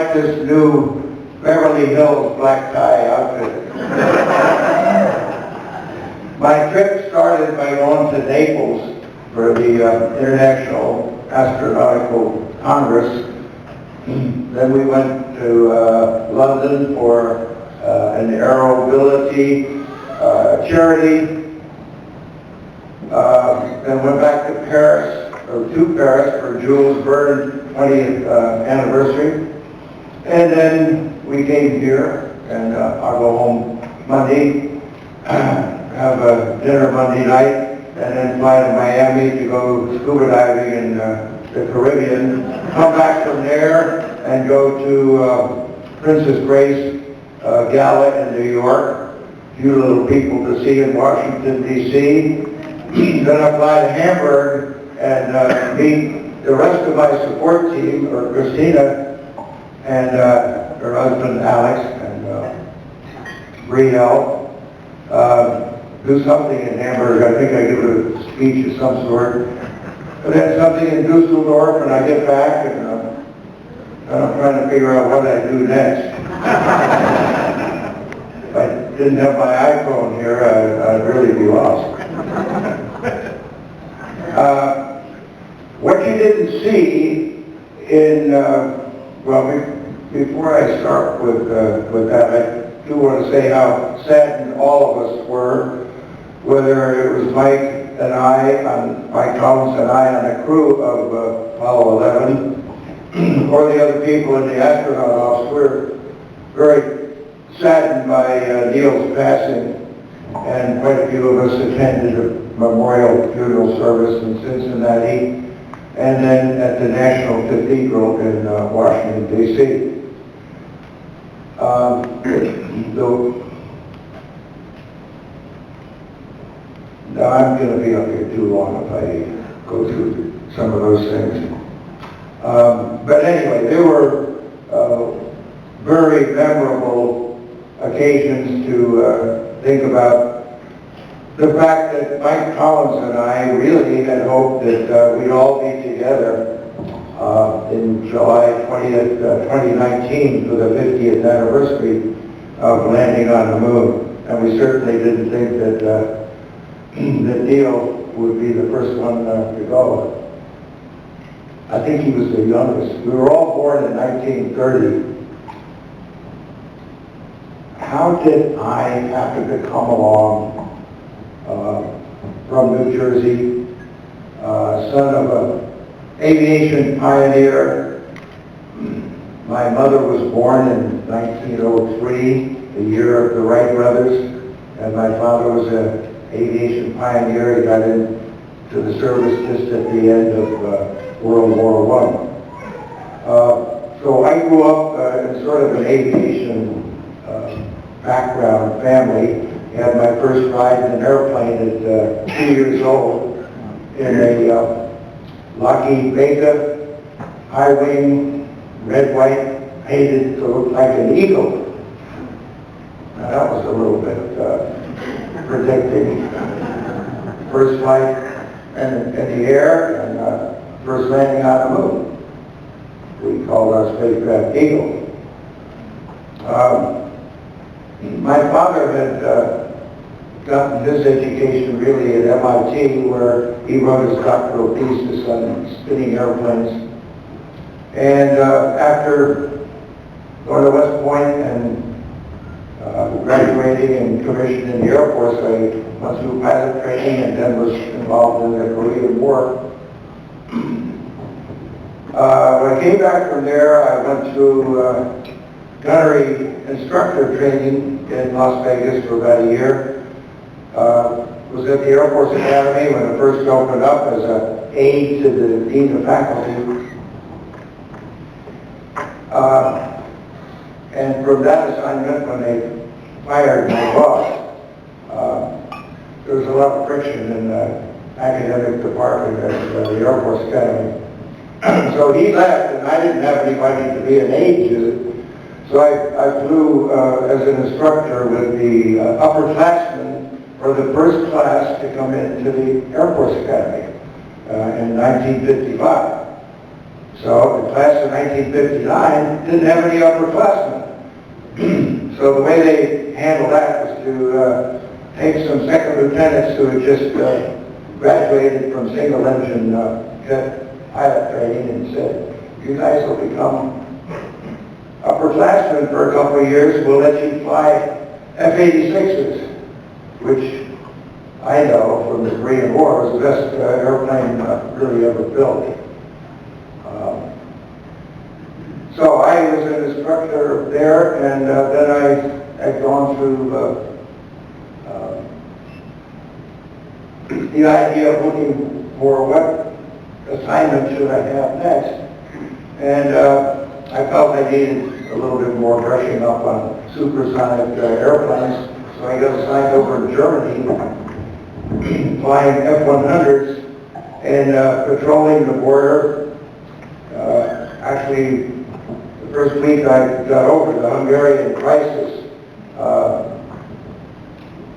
like this new Beverly Hills black tie outfit. My trip started by going to Naples for the International Astronautical Congress. Then we went to London for an aeromobility charity. Then went back to Paris, for Jules Verne's 20th anniversary. And then we came here, and I'll go home Monday, have a dinner Monday night, and then fly to Miami to go scuba diving in the Caribbean. Come back from there and go to Princess Grace Gala in New York. Few little people to see in Washington, D.C. Then I fly to Hamburg and meet the rest of my support team, or Christina and her husband Alex and Brielle. Do something in Hamburg. I think I give a speech of some sort. And then something in Dusseldorf, and I get back, and I'm trying to figure out what I do next. If I didn't have my iPhone here, I'd really be lost. What you didn't see in, before I start with that, I do want to say how saddened all of us were, whether it was Mike Collins and I on a crew of Apollo 11, or the other people in the astronaut office. We're very saddened by Neil's passing, and quite a few of us attended a memorial funeral service in Cincinnati, and then at the National Cathedral in Washington, D.C. Now I'm going to be up here too long if I go through some of those things. But anyway, there were very memorable occasions to think about. The fact that Mike Collins and I really had hoped that we'd all be together in July 20th, 2019 for the 50th anniversary of landing on the moon. And we certainly didn't think that that Neil would be the first one to go. I think he was the youngest. We were all born in 1930. How did I happen to come along from New Jersey, son of an aviation pioneer? My mother was born in 1903, the year of the Wright brothers, and my father was an aviation pioneer. He got into the service just at the end of World War I. So I grew up in sort of an aviation background family. Had my first ride in an airplane at 2 years old in a Lockheed Beta, high wing, red, white, painted to look like an eagle. Now that was a little bit predicting. First flight in the air and first landing on the moon. We called our spacecraft Eagle. My father had gotten his education really at MIT, where he wrote his doctoral thesis on spinning airplanes. And after going to West Point and graduating and commissioned in the Air Force, I went through pilot training and then was involved in the Korean War. When I came back from there, I went through gunnery instructor training in Las Vegas for about a year. Was at the Air Force Academy when it first opened up as an aide to the Dean of Faculty. And from that assignment, when they fired my boss, there was a lot of friction in the academic department at the Air Force Academy. So he left, and I didn't have anybody to be an aide to. So I flew as an instructor with the upperclassmen for the first class to come into the Air Force Academy in 1955. So the class of 1959 didn't have any upperclassmen. So the way they handled that was to take some second lieutenants who had just graduated from single engine jet pilot training and said, you guys will become upperclassmen for a couple of years. We'll let you fly F-86s, which I know from the Korean War was the best airplane really ever built. So I was an instructor there, and then I had gone through the idea of looking for what assignment should I have next. And I felt I needed a little bit more brushing up on supersonic airplanes, so I got assigned over to Germany, flying F-100s and patrolling the border. Actually, the first week I got over, the Hungarian crisis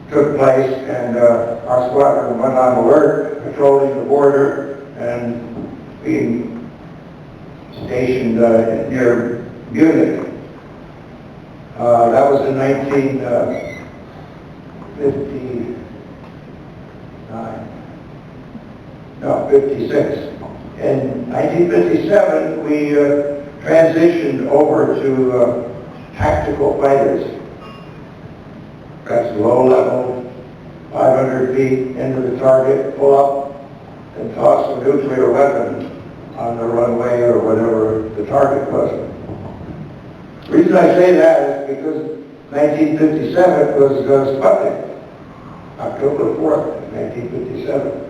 took place, and our squadron went on alert, patrolling the border and being stationed near Munich. That was in 56. In 1957, we transitioned over to tactical fighters. That's low level, 500 feet into the target, pull up, and toss a nuclear weapon on the runway or whatever the target was. The reason I say that is because 1957 was Sputnik, October 4th, 1957.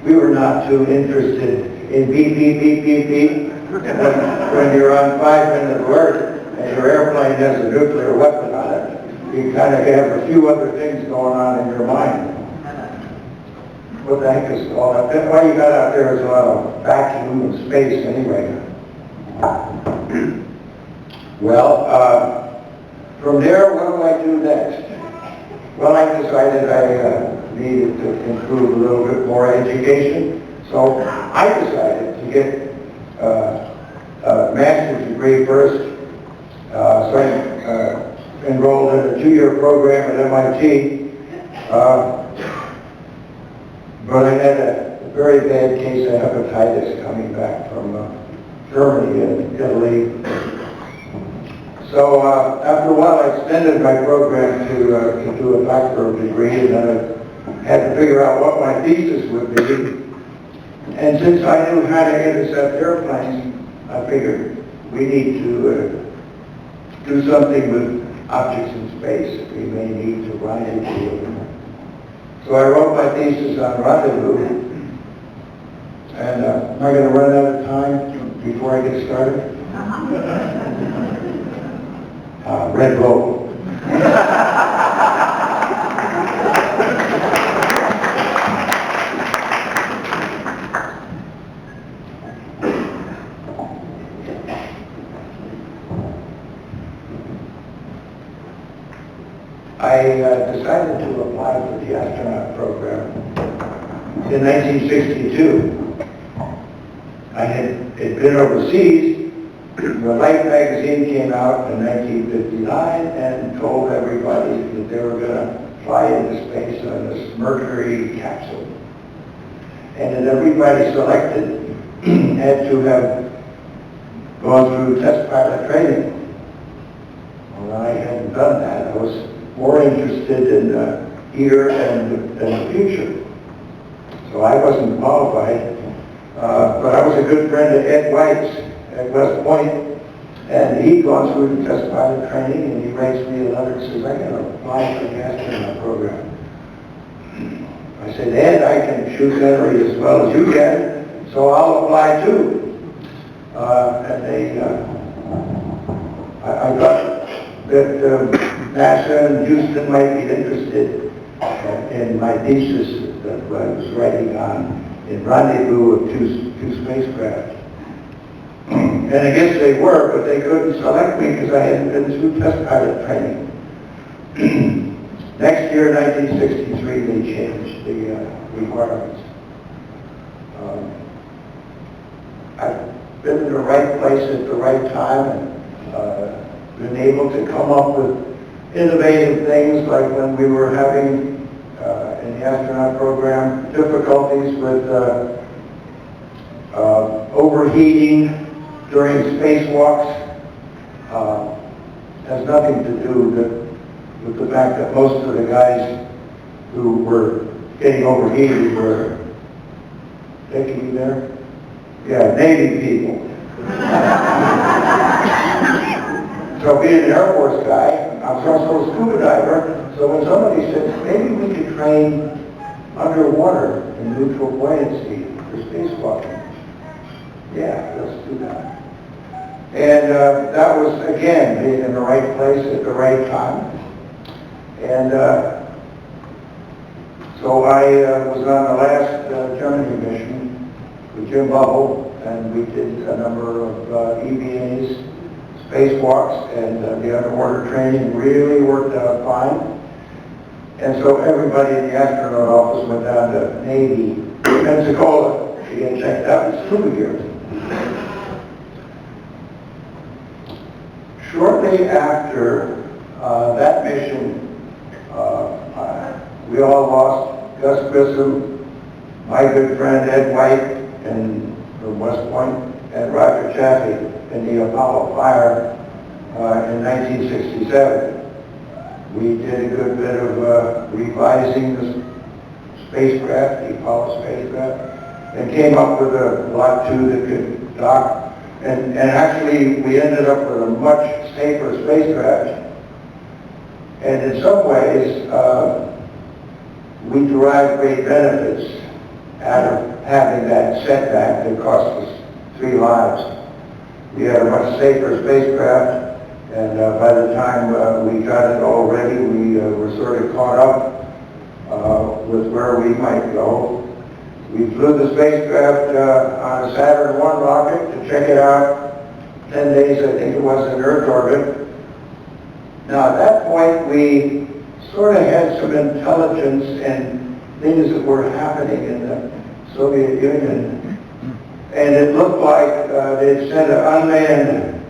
We were not too interested in beep, beep, beep, beep, beep. When you're on 5-minute alert and your airplane has a nuclear weapon on it, you kind of have a few other things going on in your mind. What the heck is all that? That's why you got out there is a lot of vacuum and space anyway. Well, from there, what do I do next? Well, I decided I needed to improve a little bit more education, so I decided to get a master's degree first. So I enrolled in a 2-year program at MIT, but I had a very bad case of hepatitis coming back from Germany and Italy. So after a while, I extended my program to do a doctoral degree, and then I had to figure out what my thesis would be. And since I knew how to intercept airplanes, I figured we need to do something with objects in space. We may need to rendezvous. So I wrote my thesis on rendezvous. And am I going to run out of time before I get started? Red roll. I decided to apply for the astronaut program in 1962. I had been overseas. The Life magazine came out in 1959 and told everybody that they were going to fly into space on this Mercury capsule. And that everybody selected had to have gone through test pilot training. Well, I hadn't done that. I was more interested in here and the future. So I wasn't qualified, but I was a good friend of Ed White's at West Point, and he'd gone through the test pilot training, and he writes me a letter and says, I got to apply for the astronaut program. I said, Ed, I can shoot Henry as well as you can, so I'll apply too. And I got that NASA and Houston might be interested in my thesis that I was writing on in rendezvous of two spacecraft. And I guess they were, but they couldn't select me because I hadn't been through test pilot training. Next year, 1963, they changed the requirements. been in the right place at the right time and been able to come up with innovative things, like when we were having in the astronaut program difficulties with overheating during spacewalks. Has nothing to do with the fact that most of the guys who were getting overheated were, Dickie there? Yeah, Navy people. So being an Air Force guy, I was also a scuba diver, so when somebody said, maybe we could train underwater in neutral buoyancy for spacewalking. Yeah, let's do that. And that was, again, being in the right place at the right time. And so I was on the last Germany mission with Jim Bubble, and we did a number of EVAs, spacewalks, and the underwater training really worked out fine. And so everybody in the astronaut office went down to Navy, Pensacola, to get checked out in scuba gear. Shortly after that mission, we all lost Gus Grissom, my good friend Ed White from West Point, and Roger Chaffee in the Apollo fire in 1967. We did a good bit of revising the spacecraft, the Apollo spacecraft, and came up with a Lot 2 that could dock. And actually, we ended up with a much safer spacecraft. And in some ways, we derived great benefits out of having that setback that cost us 3 lives. We had a much safer spacecraft, and by the time we got it all ready, we were sort of caught up with where we might go. We flew the spacecraft on a Saturn I rocket to check it out. 10 days, I think it was, in Earth orbit. Now, at that point, we sort of had some intelligence and things that were happening in the Soviet Union. And it looked like they'd sent an unmanned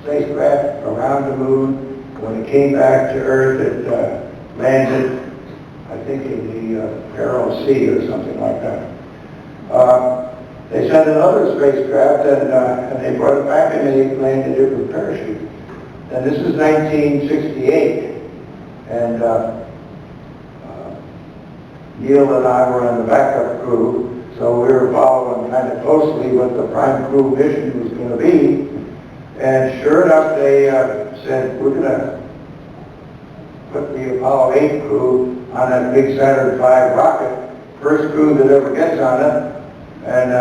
spacecraft around the moon. When it came back to Earth, it landed, I think, in the Peril Sea or something like that. They sent another spacecraft, and they brought it back, and they landed it with parachute. And this is 1968, and Neil and I were on the backup crew, so we were following kind of closely what the prime crew mission was going to be. And sure enough, they said, we're going to put the Apollo 8 crew on that big Saturn V rocket, first crew that ever gets on it. And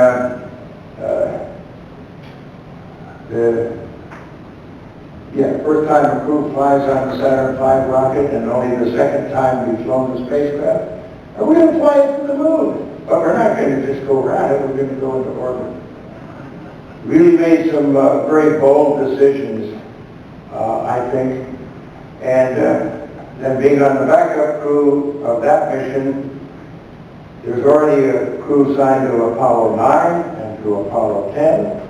first time a crew flies on the Saturn V rocket, and only the second time we've flown the spacecraft. And we're going to fly it to the moon, but we're not going to just go around it, we're going to go into orbit. Really made some very bold decisions, I think. And then being on the backup crew of that mission, there's already a crew signed to Apollo 9 and to Apollo 10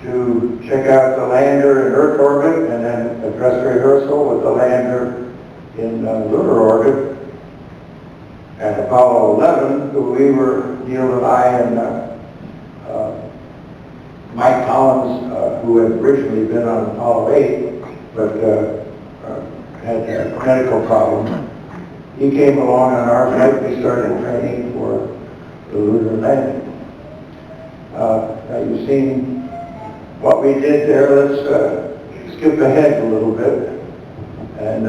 to check out the lander in Earth orbit, and then a dress rehearsal with the lander in lunar orbit. And Apollo 11, we were, Neil and I and Mike Collins, who had originally been on Apollo 8, but had a medical problem. He came along on our flight. We started training for the lunar landing. Now you've seen what we did there. Let's skip ahead a little bit and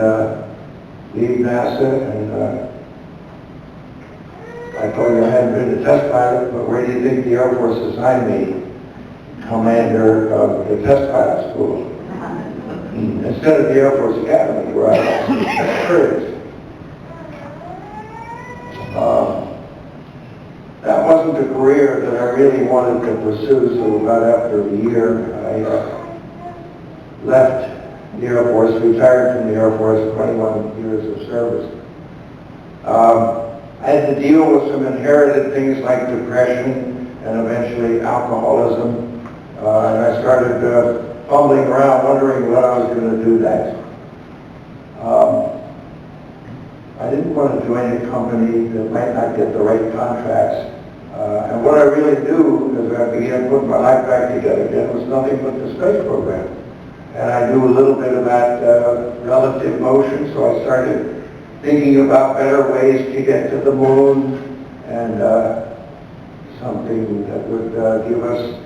leave NASA. And I told you I hadn't been a test pilot, but where do you think the Air Force assigned me? Commander of the test pilot school. Instead of the Air Force Academy, where I was experience. That wasn't a career that I really wanted to pursue, so about after a year, I left the Air Force, retired from the Air Force, 21 years of service. I had to deal with some inherited things like depression and eventually alcoholism. And I started fumbling around, wondering what I was going to do next. I didn't want to join a company that might not get the right contracts. And what I really knew as I began putting my life back together again was nothing but the space program. And I knew a little bit about relative motion, so I started thinking about better ways to get to the moon and something that would give us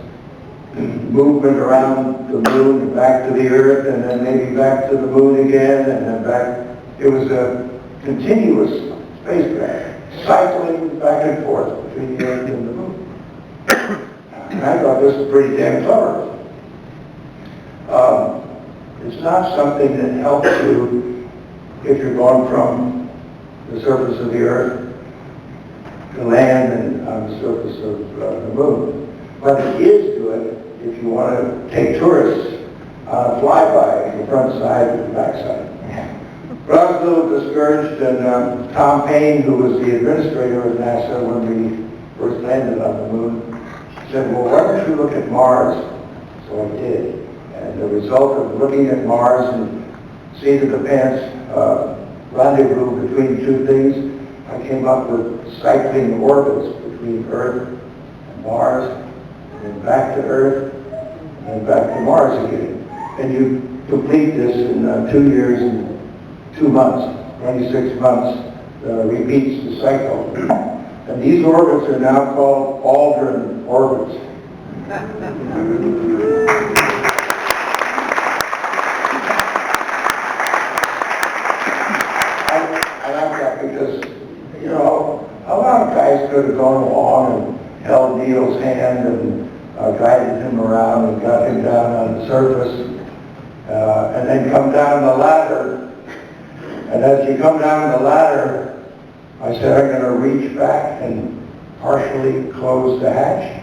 movement around the moon and back to the Earth, and then maybe back to the moon again, and then back. It was a continuous spacecraft, cycling back and forth between the Earth and the moon. And I thought this was pretty damn clever. It's not something that helps you if you're going from the surface of the Earth to land and on the surface of the moon. But it is good if you want to take tourists on a flyby, the front side and the back side. But I was a little discouraged, and Tom Paine, who was the administrator of NASA when we first landed on the moon, said, well, why don't you look at Mars? So I did. And the result of looking at Mars and seat of the pants rendezvous between two things, I came up with cycling orbits between Earth and Mars, and then back to Earth, and then back to Mars again. And you complete this in 2 years and 2 months, 26 months, repeats the cycle. And these orbits are now called Aldrin orbits. I like that because, you know, a lot of guys could have gone along and held Neil's hand and guided him around and got him down on the surface, and then come down the ladder. And as you come down the ladder, I said, I'm going to reach back and partially close the hatch,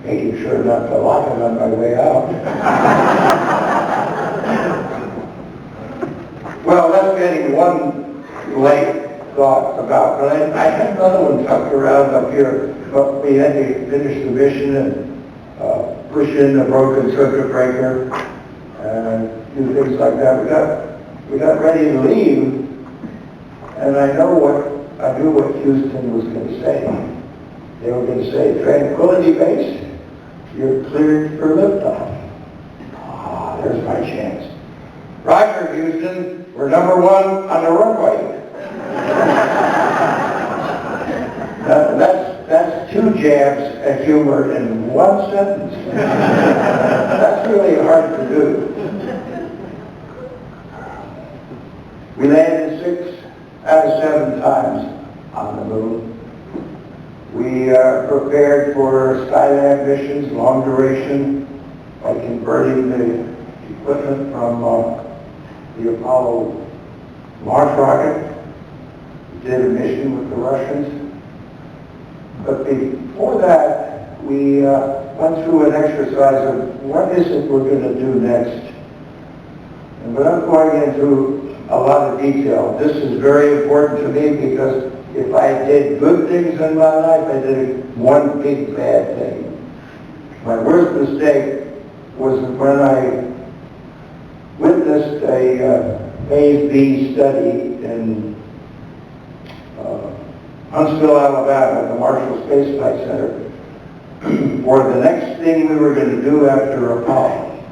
making sure not to lock it on my way out. Well, that's getting one late thought about, but I had another one tucked around up here, but we had to finish the mission and push in a broken circuit breaker and do things like that. We got ready to leave, and I knew what Houston was going to say. They were going to say, Tranquility Base, you're cleared for liftoff. Ah, there's my chance. Roger, Houston, we're number 1 on the runway. That's 2 jabs at humor in 1 sentence. That's really hard to do. We landed 6 out of 7 times on the moon. We prepared for Skylab missions, long duration, by converting the equipment from the Apollo launch rocket. We did a mission with the Russians. But before that, we went through an exercise of what is it we're going to do next. And without going into a lot of detail, this is very important to me because if I did good things in my life, I did one big bad thing. My worst mistake was when I witnessed a Phase B study in Huntsville, Alabama, at the Marshall Space Flight Center, for the next thing we were going to do after Apollo.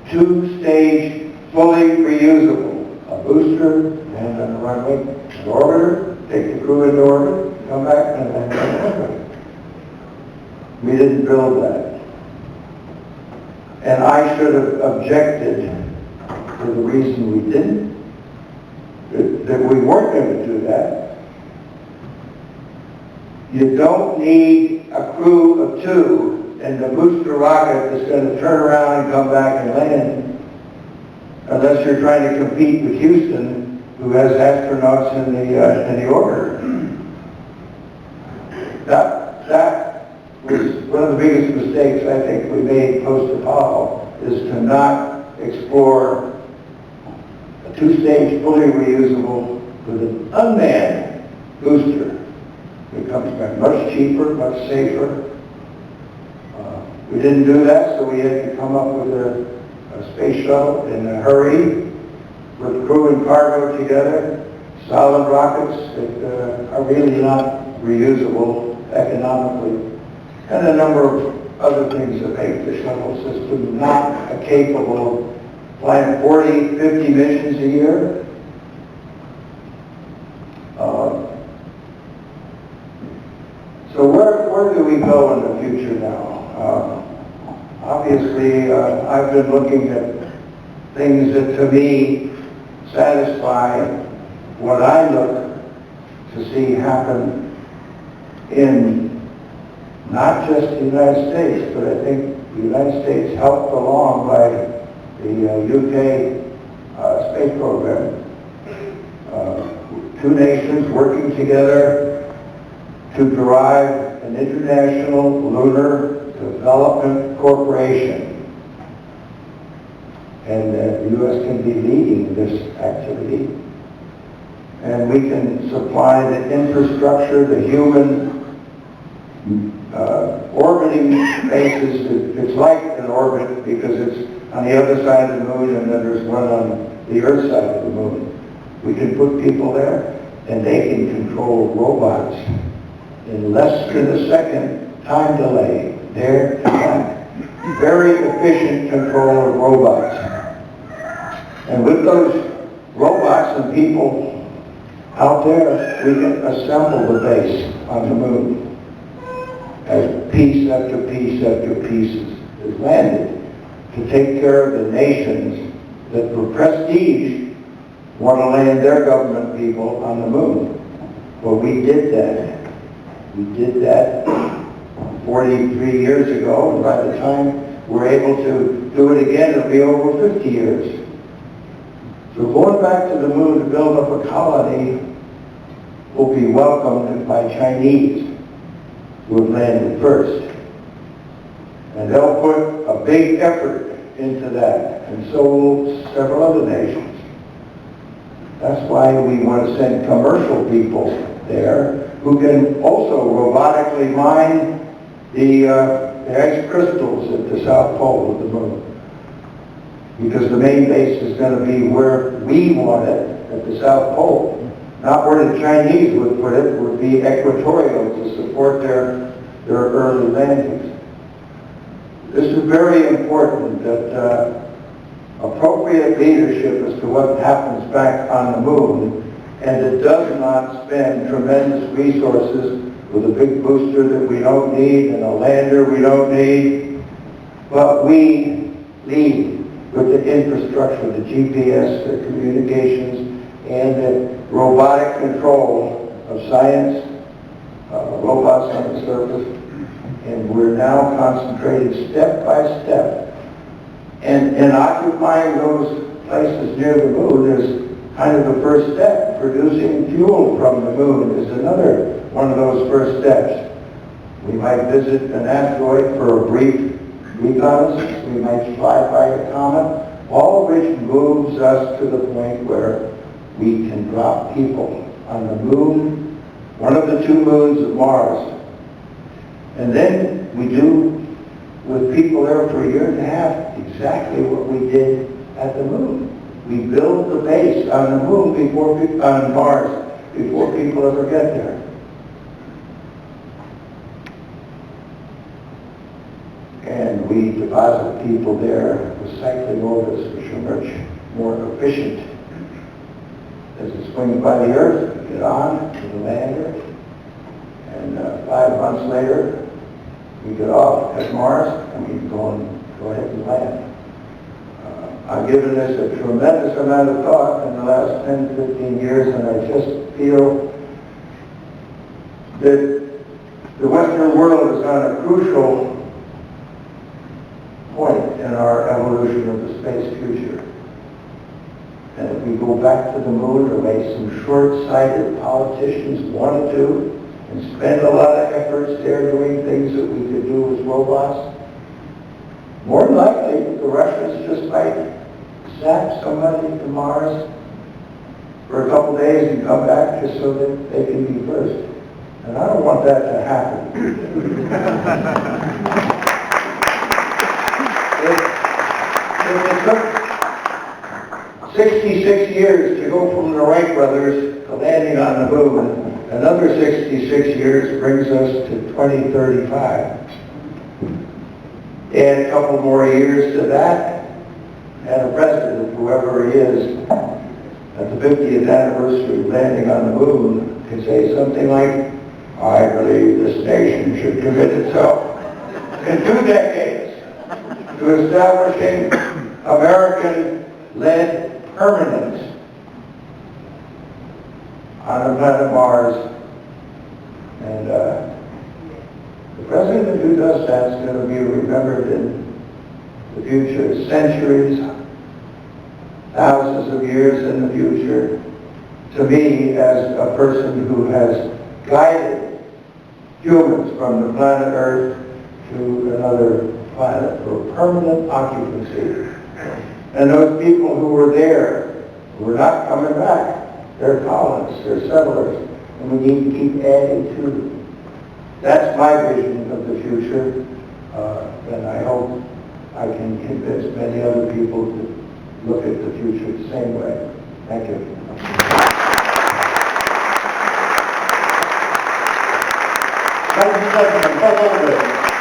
2-stage, fully reusable, a booster, land on the runway, an orbiter, take the crew into orbit, come back, and land on the runway. We didn't build that. And I should have objected for the reason we didn't, that we weren't going to do that. You don't need a crew of 2 and the booster rocket that's going to turn around and come back and land, unless you're trying to compete with Houston, who has astronauts in the orbiter. That was one of the biggest mistakes I think we made post-Apollo, is to not explore a 2-stage, fully reusable with an unmanned booster. It comes back much cheaper, much safer. We didn't do that, so we had to come up with a space shuttle in a hurry, with crew and cargo together, solid rockets that are really not reusable economically, and a number of other things that make the shuttle system not capable of flying 40, 50 missions a year. So where do we go in the future now? Obviously, I've been looking at things that to me satisfy what I look to see happen in not just the United States, but I think the United States helped along by the UK space program. Two nations working together to drive an international lunar development corporation. And the U.S. can be leading this activity. And we can supply the infrastructure, the human orbiting bases. It's like an orbit because it's on the other side of the moon, and then there's one on the Earth side of the moon. We can put people there, and they can control robots in less than a second time delay, there and back. Very efficient control of robots. And with those robots and people out there, we can assemble the base on the moon as piece after piece after piece is landed to take care of the nations that for prestige want to land their government people on the moon. Well, we did that. We did that 43 years ago, and by the time we're able to do it again, it'll be over 50 years. So going back to the moon to build up a colony will be welcomed by Chinese who have landed first. And they'll put a big effort into that, and so will several other nations. That's why we want to send commercial people there who can also robotically mine the ice crystals at the South Pole of the moon. Because the main base is going to be where we want it, at the South Pole. Not where the Chinese would put it, would be equatorial to support their early landings. This is very important that appropriate leadership as to what happens back on the moon, and it does not spend tremendous resources with a big booster that we don't need and a lander we don't need, but we lead with the infrastructure, the GPS, the communications, and the robotic control of science, robots on the surface, and we're now concentrating step by step. And occupying those places near the moon is kind of the first step. Producing fuel from the moon is another one of those first steps. We might visit an asteroid for a brief reconnaissance. We might fly by a comet, all of which moves us to the point where we can drop people on the moon, one of the two moons of Mars. And then we do with people there for a year and a half exactly what we did at the moon. We build the base on the moon on Mars before people ever get there. And we deposit people there with cycling orbits, which are much more efficient. As it swings by the Earth, we get on to the lander, and 5 months later, we get off at Mars, and we can go ahead and land. I've given this a tremendous amount of thought in the last 10, 15 years, and I just feel that the Western world is on a crucial point in our evolution of the space future. And if we go back to the moon the way some short-sighted politicians want to do, and spend a lot of efforts there doing things that we could do with robots, more than likely the Russians just might zap somebody to Mars for a couple days and come back just so that they can be first. And I don't want that to happen. It took 66 years to go from the Wright brothers to landing on the moon. Another 66 years brings us to 2035. Add a couple more years to that, and a president, whoever he is, at the 50th anniversary of landing on the moon, can say something like, I believe this nation should commit itself in 2 decades to establishing American-led permanence on the planet Mars. And the president who does that is going to be remembered in the future, centuries, thousands of years in the future, to me as a person who has guided humans from the planet Earth to another planet for permanent occupancy. And those people who were there, who were not coming back, they're colonists, they're settlers, and we need to keep adding to them. That's my vision of the future, and I hope I can convince many other people to look at the future the same way. Thank you. Ladies and gentlemen, come over.